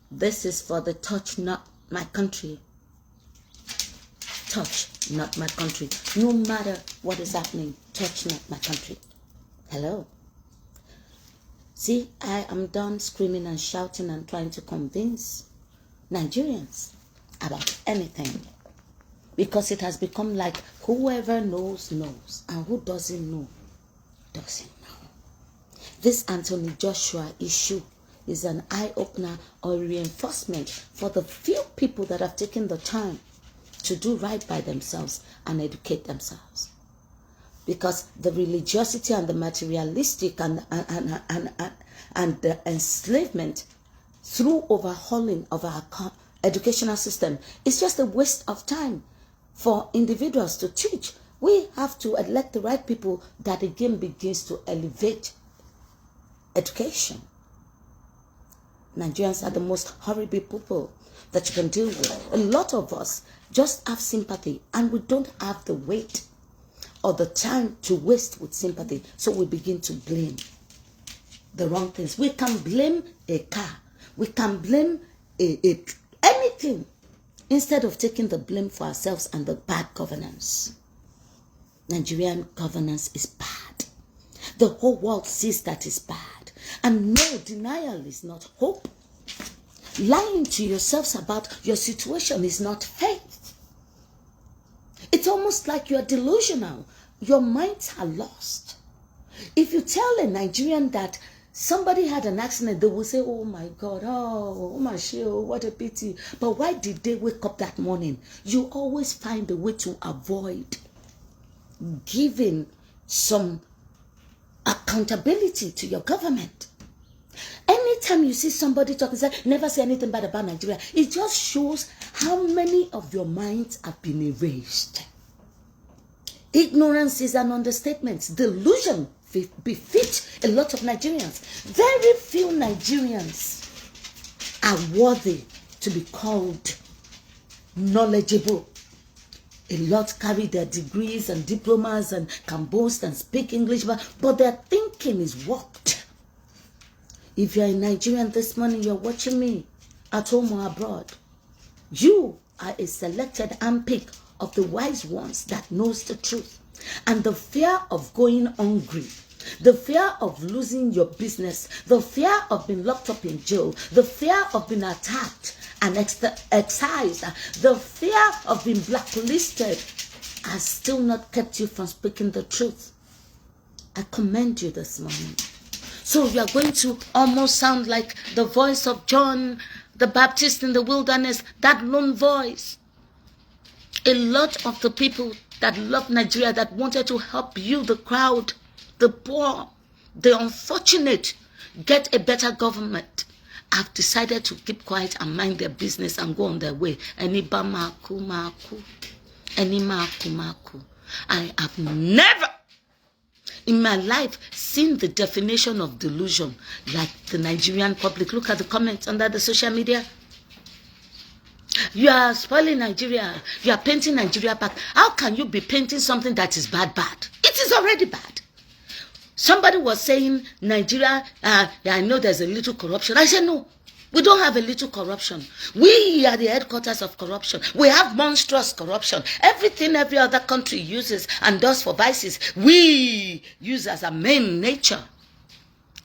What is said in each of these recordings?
This is for the touch not my country. Touch not my country. No matter what is happening, touch not my country. Hello. See, I am done screaming and shouting and trying to convince Nigerians about anything. Because it has become like whoever knows, knows. And who doesn't know, doesn't know. This Anthony Joshua issue is an eye-opener or reinforcement for the few people that have taken the time to do right by themselves and educate themselves. Because the religiosity and the materialistic and the enslavement through overhauling of our educational system is just a waste of time for individuals to teach. We have to elect the right people that again begins to elevate education. Nigerians are the most horrible people that you can deal with. A lot of us just have sympathy and we don't have the weight or the time to waste with sympathy. So we begin to blame the wrong things. We can blame a car. We can blame anything instead of taking the blame for ourselves and the bad governance. Nigerian governance is bad. The whole world sees that is bad. And no, denial is not hope. Lying to yourselves about your situation is not faith. It's almost like you're delusional. Your minds are lost. If you tell a Nigerian that somebody had an accident, they will say, oh my God, oh my shit, what a pity. But why did they wake up that morning? You always find a way to avoid giving some accountability to your government. Anytime you see somebody talking, say, never say anything bad about Nigeria, it just shows how many of your minds have been erased. Ignorance is an understatement. Delusion befits a lot of Nigerians. Very few Nigerians are worthy to be called knowledgeable. A lot carry their degrees and diplomas and can boast and speak English, but their thinking is warped. If you're in Nigerian this morning, you're watching me at home or abroad, you are a selected handpick of the wise ones that knows the truth. And the fear of going hungry, the fear of losing your business, the fear of being locked up in jail, the fear of being attacked and excised, the fear of being blacklisted has still not kept you from speaking the truth. I commend you this morning. So you are going to almost sound like the voice of John the Baptist in the wilderness, that lone voice. A lot of the people that love Nigeria, that wanted to help you, the crowd, the poor, the unfortunate, get a better government, have decided to keep quiet and mind their business and go on their way. Any bamaku maku, any maku maku. I have never in my life seen the definition of delusion like the Nigerian public. Look at the comments under the social media. You are spoiling Nigeria. You are painting Nigeria back. How can you be painting something that is bad? It is already bad. Somebody was saying, Nigeria, I know there's a little corruption. I said, no, we don't have a little corruption. We are the headquarters of corruption. We have monstrous corruption. Everything every other country uses and does for vices, we use as a main nature.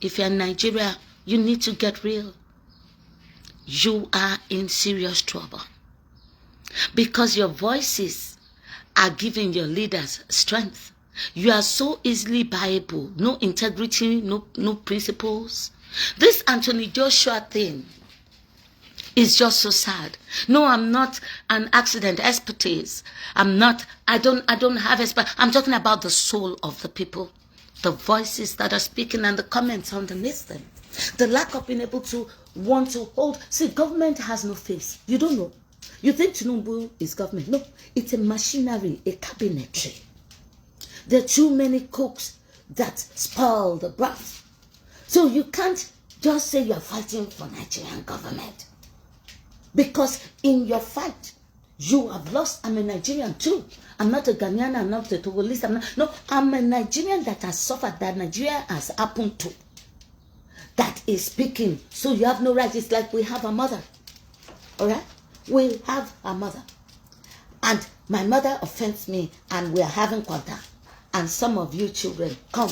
If you're in Nigeria, you need to get real. You are in serious trouble. Because your voices are giving your leaders strength. You are so easily buyable. No integrity, no principles. This Anthony Joshua thing is just so sad. No, I'm not an accident expertise. I don't have expert. I'm talking about the soul of the people. The voices that are speaking and the comments underneath them. The lack of being able to want to hold. See, government has no face. You don't know. You think TINUBU is government. No, it's a machinery, a cabinetry. There are too many cooks that spoil the broth. So you can't just say you're fighting for Nigerian government. Because in your fight, you have lost. I'm a Nigerian too. I'm not a Ghanaian, I'm not a Togolese. I'm a Nigerian that has suffered, that Nigeria has happened to. that is speaking. So you have no right. It's like we have a mother. All right? We have a mother. And my mother offends me and we are having contact. And some of you children come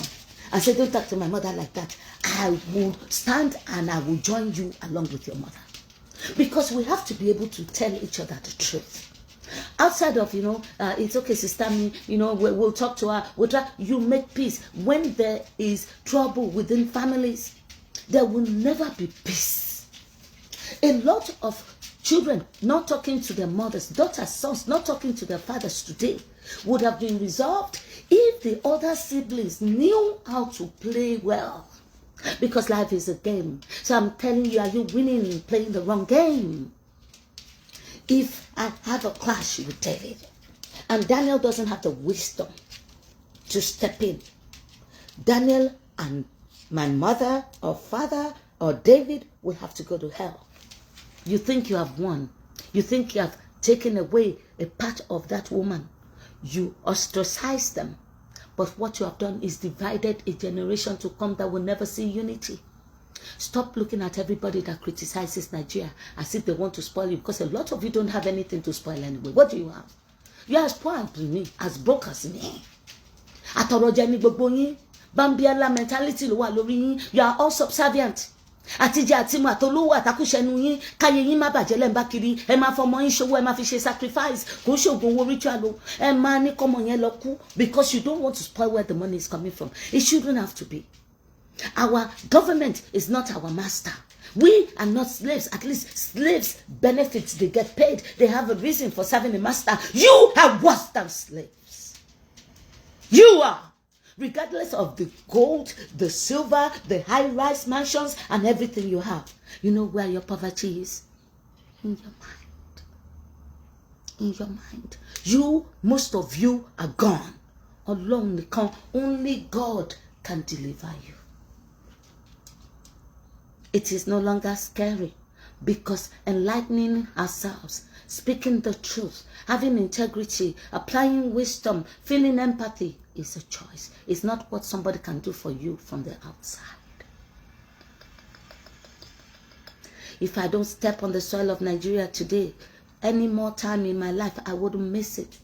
and say, don't talk to my mother like that. I will stand and I will join you along with your mother. Because we have to be able to tell each other the truth. Outside of, it's okay, sister, me, we'll talk to her. You make peace. When there is trouble within families, there will never be peace. A lot of children not talking to their mothers, daughters, sons, not talking to their fathers today would have been resolved if the other siblings knew how to play well. Because life is a game. So I'm telling you, are you winning in playing the wrong game? If I have a clash with David, and Daniel doesn't have the wisdom to step in, Daniel and my mother or father or David will have to go to hell. You think you have won. You think you have taken away a part of that woman. You ostracize them. But what you have done is divided a generation to come that will never see unity. Stop looking at everybody that criticizes Nigeria as if they want to spoil you, because a lot of you don't have anything to spoil anyway. What do you have? You are as poor as me, as broke as me. Atorojeni gbogbo yin, Bambiala mentality lo wa lórí yin. You are all subservient. Àtijẹ àtimu àtolówó àtakúṣẹnu yín, káyé yín má bàjẹ́ lẹ́ńbá kiri, ẹ máa fọmọ yín ṣòwò, ẹ máa fi ṣe sacrifice, kò ṣògùn owó ritual o, ẹ máa ní kọ́mọ yẹn lọ kú, because you don't want to spoil where the money is coming from. It shouldn't have to be. Our government is not our master. We are not slaves. At least slaves benefits, they get paid. They have a reason for serving a master. You are worse than slaves. You are. Regardless of the gold, the silver, the high-rise mansions, and everything you have. You know where your poverty is? In your mind. In your mind. Most of you are gone. Alone, only God can deliver you. It is no longer scary, because enlightening ourselves, speaking the truth, having integrity, applying wisdom, feeling empathy is a choice. It's not what somebody can do for you from the outside. If I don't step on the soil of Nigeria today, any more time in my life, I wouldn't miss it.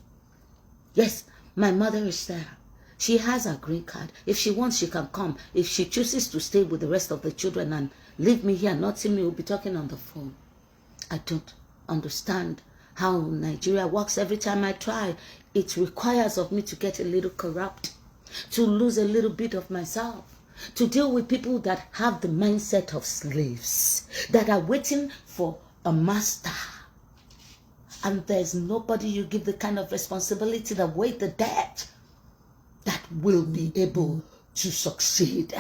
Yes, my mother is there. She has a green card. If she wants, she can come. If she chooses to stay with the rest of the children and leave me here, not see me, we'll be talking on the phone. I don't understand how Nigeria works. Every time I try, it requires of me to get a little corrupt, to lose a little bit of myself, to deal with people that have the mindset of slaves, that are waiting for a master. And there's nobody you give the kind of responsibility that weigh the debt that will be able to succeed.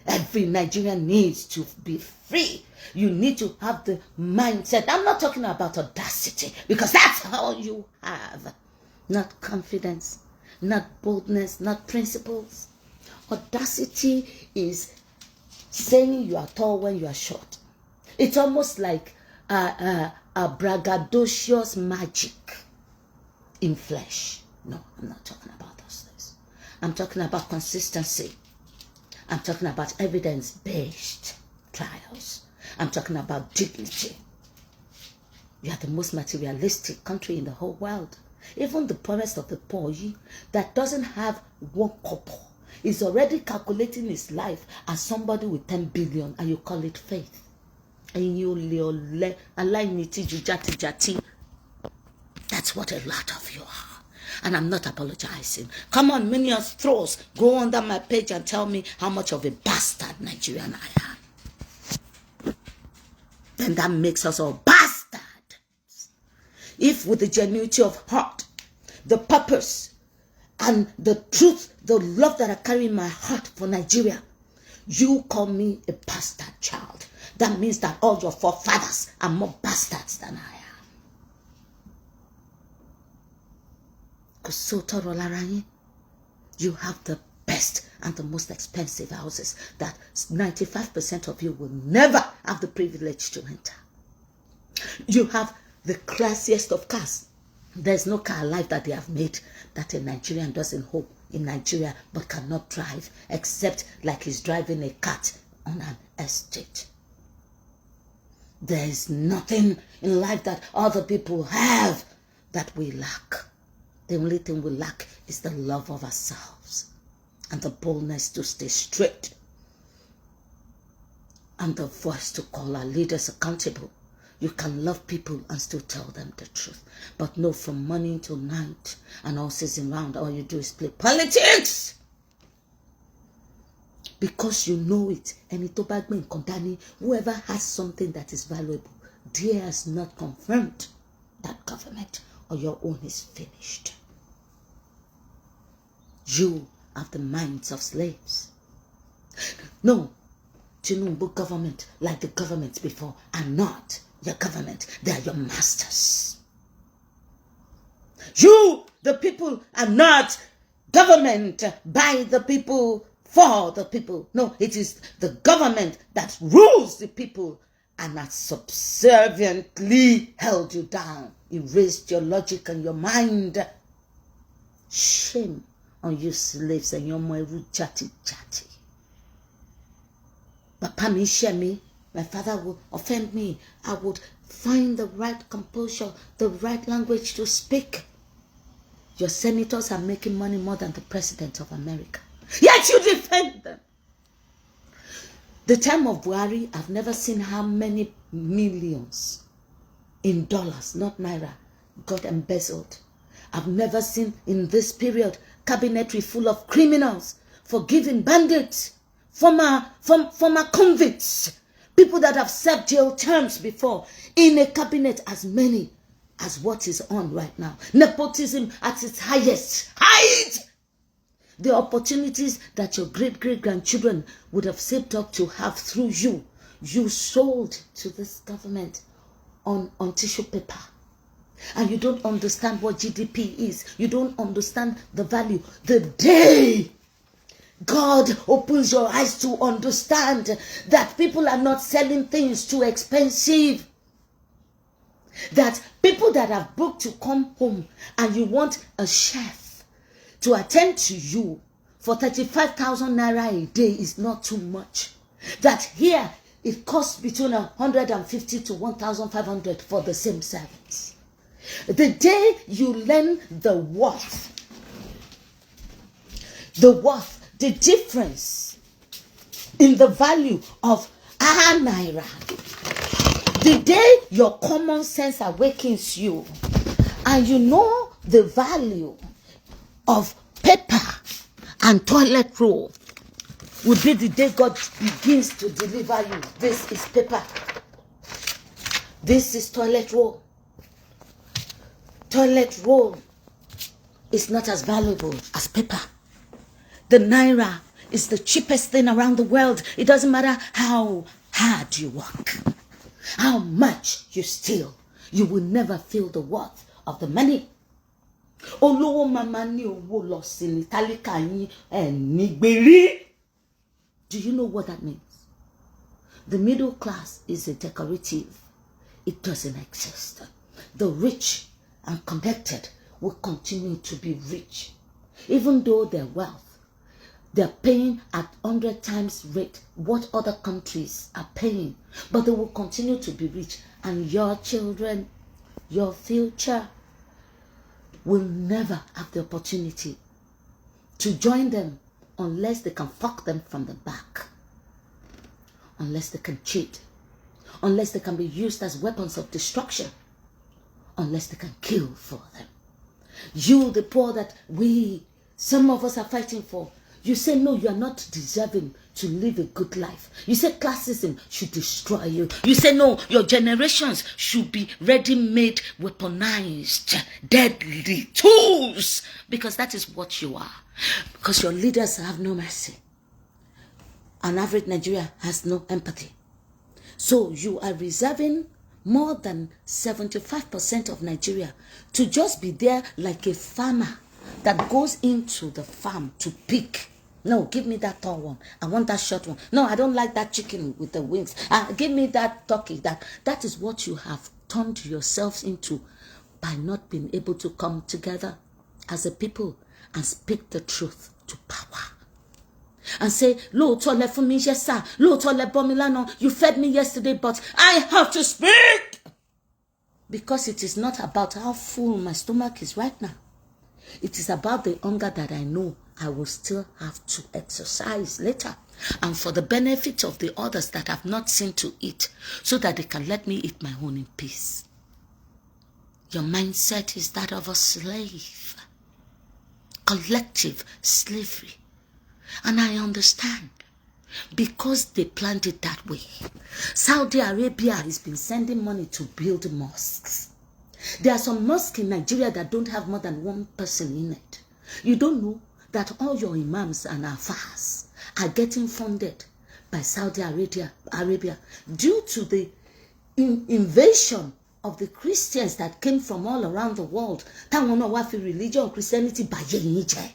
Every Nigerian needs to be free. You need to have the mindset. I'm not talking about audacity, because that's all you have. Not confidence, not boldness, not principles. Audacity is saying you are tall when you are short. It's almost like a braggadocious magic in flesh. No, I'm not talking about those things. I'm talking about consistency. I'm talking about evidence-based trials. I'm talking about dignity. We are the most materialistic country in the whole world. Even the poorest of the poor, that doesn't have one couple, is already calculating his life as somebody with 10 billion, and you call it faith. And that's what a lot of you are. And I'm not apologizing. Come on, minions, throws. Go under my page and tell me how much of a bastard Nigerian I am. Then that makes us all bastards. If with the genuinity of heart, the purpose, and the truth, the love that I carry in my heart for Nigeria, you call me a bastard child, that means that all your forefathers are more bastards than I am. You have the best and the most expensive houses that 95% of you will never have the privilege to enter. You have the classiest of cars. There's no car alive that they have made that a Nigerian doesn't hope in Nigeria but cannot drive, except like he's driving a cat on an estate. There is nothing in life that other people have that we lack. The only thing we lack is the love of ourselves and the boldness to stay straight and the voice to call our leaders accountable. You can love people and still tell them the truth. But no, from morning till night and all season round, all you do is play politics. Because you know it. And whoever has something that is valuable, dear has not confirmed that government, or your own is finished. You have the minds of slaves. No, TINUBU government, like the governments before, are not your government. They are your masters. You, the people, are not government by the people, for the people. No, it is the government that rules the people and has subserviently held you down, erased your logic and your mind. Shame on you slaves and your moeru chatty. Papa me share me, my father would offend me. I would find the right composure, the right language to speak. Your senators are making money more than the president of America. Yet you defend them. The time of Buhari, I've never seen how many millions in dollars, not naira, got embezzled. I've never seen in this period cabinetry full of criminals, forgiving bandits, former convicts, people that have served jail terms before, in a cabinet as many as what is on right now. Nepotism at its highest height. The opportunities that your great-great-grandchildren would have saved up to have through you, you sold to this government on tissue paper. And you don't understand what GDP is. You don't understand the value. The day God opens your eyes to understand that people are not selling things too expensive, that people that have booked to come home and you want a chef to attend to you for 35,000 naira a day is not too much. That here it costs between 150 to 1,500 for the same service. The day you learn the worth, the difference in the value of our naira, the day your common sense awakens you and you know the value of paper and toilet roll, would be the day God begins to deliver you. This is paper. This is toilet roll. Toilet roll is not as valuable as paper. The naira is the cheapest thing around the world. It doesn't matter how hard you work, how much you steal, you will never feel the worth of the money. Olówó mama ní owó lọ sí ní tálíkà yín nígbèrí. Do you know what that means? The middle class is a decorative. It doesn't exist. The rich and connected will continue to be rich. Even though their wealth, they're paying at 100 times rate what other countries are paying. But they will continue to be rich. And your children, your future, will never have the opportunity to join them unless they can fuck them from the back, unless they can cheat, unless they can be used as weapons of destruction, unless they can kill for them. You, the poor that some of us are fighting for, you say no, you are not deserving to live a good life. You say classism should destroy you. You say no, your generations should be ready-made, weaponized, deadly tools, because that is what you are. Because your leaders have no mercy. An average Nigeria has no empathy. So you are reserving more than 75% of Nigeria to just be there like a farmer that goes into the farm to pick. No, give me that tall one. I want that short one. No, I don't like that chicken with the wings. Give me that turkey. That is what you have turned yourselves into by not being able to come together as a people and speak the truth to power. and say, lóòótọ́ lẹ fún mi iṣẹ́ sá, lóòótọ́ lẹ bọ́ mi lánàá, you fed me yesterday, but I have to speak. Because it is not about how full my stomach is right now. It is about the hunger that I know I will still have to exercise later. And for the benefit of the others that have not seen to eat, so that they can let me eat my own in peace. Your mindset is that of a slave. Collective slavery. And I understand. Because they planned it that way. Saudi Arabia has been sending money to build mosques. There are some mosques in Nigeria that don't have more than one person in it. You don't know that all your imams and afars are getting funded by Saudi Arabia due to the invasion of the Christians that came from all around the world. Táwọn náà wá fi religion Christianity bàjẹ́ yín jẹ́.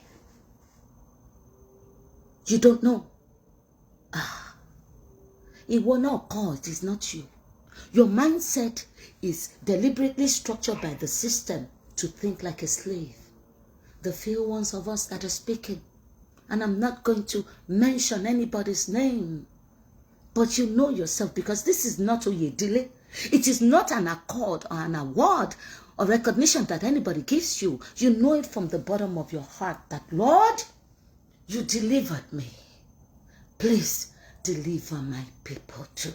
You don't know. Ìwọ náà kọ́, it is not you. Your mindset is deliberately structured by the system to think like a slave. The few ones of us that are speaking, and I'm not going to mention anybody's name, but you know yourself, because this is not Oyedele. It is not an accord or an award or recognition that anybody gives you. You know it from the bottom of your heart that, Lord, you delivered me. Please deliver my people too.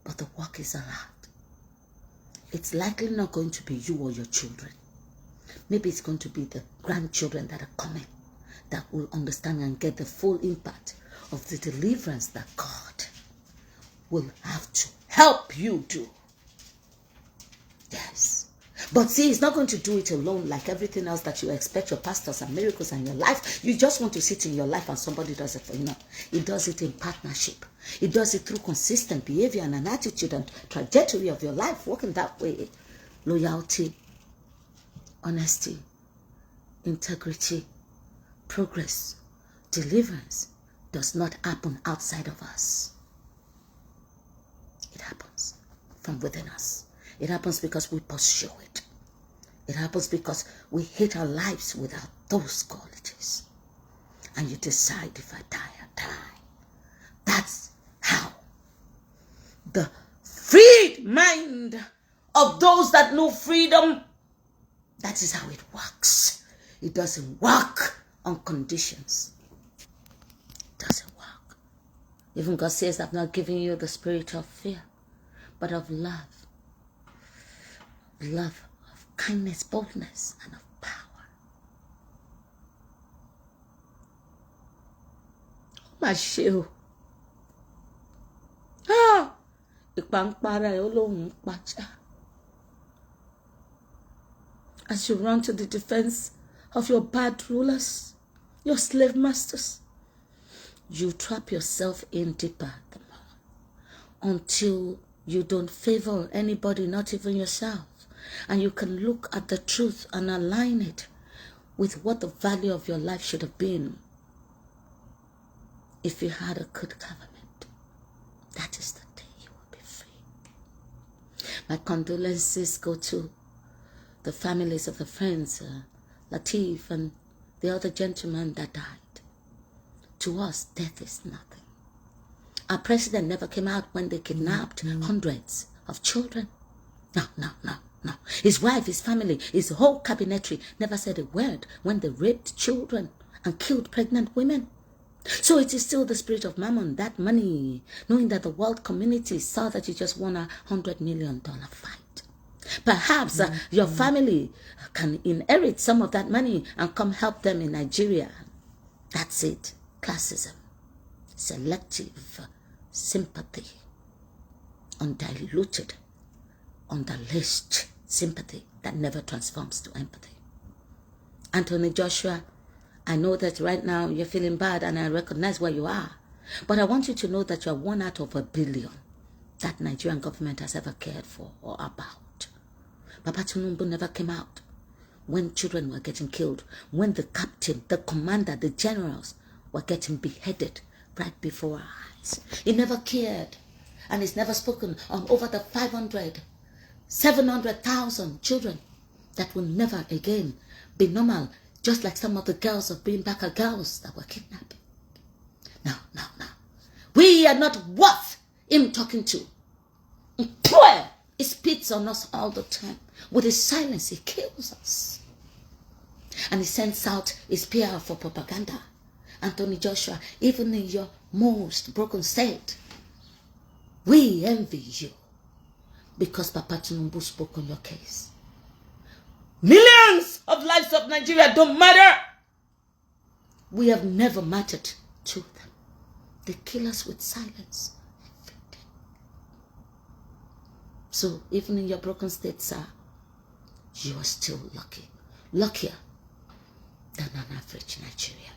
But the work is a lot. It's likely not going to be you or your children. Maybe it's going to be the grandchildren that are coming that will understand and get the full impact of the deliverance that God will have to help you do. Yes. But see, he's not going to do it alone like everything else that you expect your pastors and miracles and your life. You just want to sit in your life and somebody does it for you. No, he does it in partnership. He does it through consistent behavior and an attitude and trajectory of your life working that way. Loyalty, honesty, integrity, progress, deliverance does not happen outside of us. It happens from within us. It happens because we pursue it. It happens because we hate our lives without those qualities. And you decide, if I die, I die. That's how the freed mind of those that know freedom, that is how it works. It doesn't work on conditions. It doesn't work. Even God says, I've not given you the spirit of fear, but of love. Love, of kindness, boldness, and of power. Oh my shoe. As you run to the defense of your bad rulers, your slave masters, you trap yourself in deeper until you don't favor anybody, not even yourself. And you can look at the truth and align it with what the value of your life should have been if you had a good government. That is the day you will be free. My condolences go to the families of the friends, Latif and the other gentleman that died. To us, death is nothing. Our president never came out when they kidnapped hundreds of children. No. His wife, his family, his whole cabinetry never said a word when they raped children and killed pregnant women. So it is still the spirit of mammon, that money, knowing that the world community saw that you just won $100 million fight. Perhaps your family can inherit some of that money and come help them in Nigeria. That's it. Classism. Selective sympathy. Undiluted, underlaced sympathy that never transforms to empathy. Anthony Joshua, I know that right now you're feeling bad and I recognize where you are. But I want you to know that you're 1 out of 1 billion that Nigerian government has ever cared for or about. Papa TINUBU never came out when children were getting killed, when the captain, the commander, the generals were getting beheaded right before our eyes. He never cared. And he's never spoken on over the 700,000 children that will never again be normal Just like some of the girls of being back girls that were kidnapped. No. We are not worth him talking to. He spits on us all the time. With his silence, he kills us. And he sends out his PR for propaganda. Anthony Joshua, even in your most broken state, we envy you. Because Papa TINUBU spoke on your case. Millions of lives of Nigeria don't matter. We have never mattered to them. They kill us with silence. So even in your broken state, sir, you are still lucky. Luckier than an average Nigerian.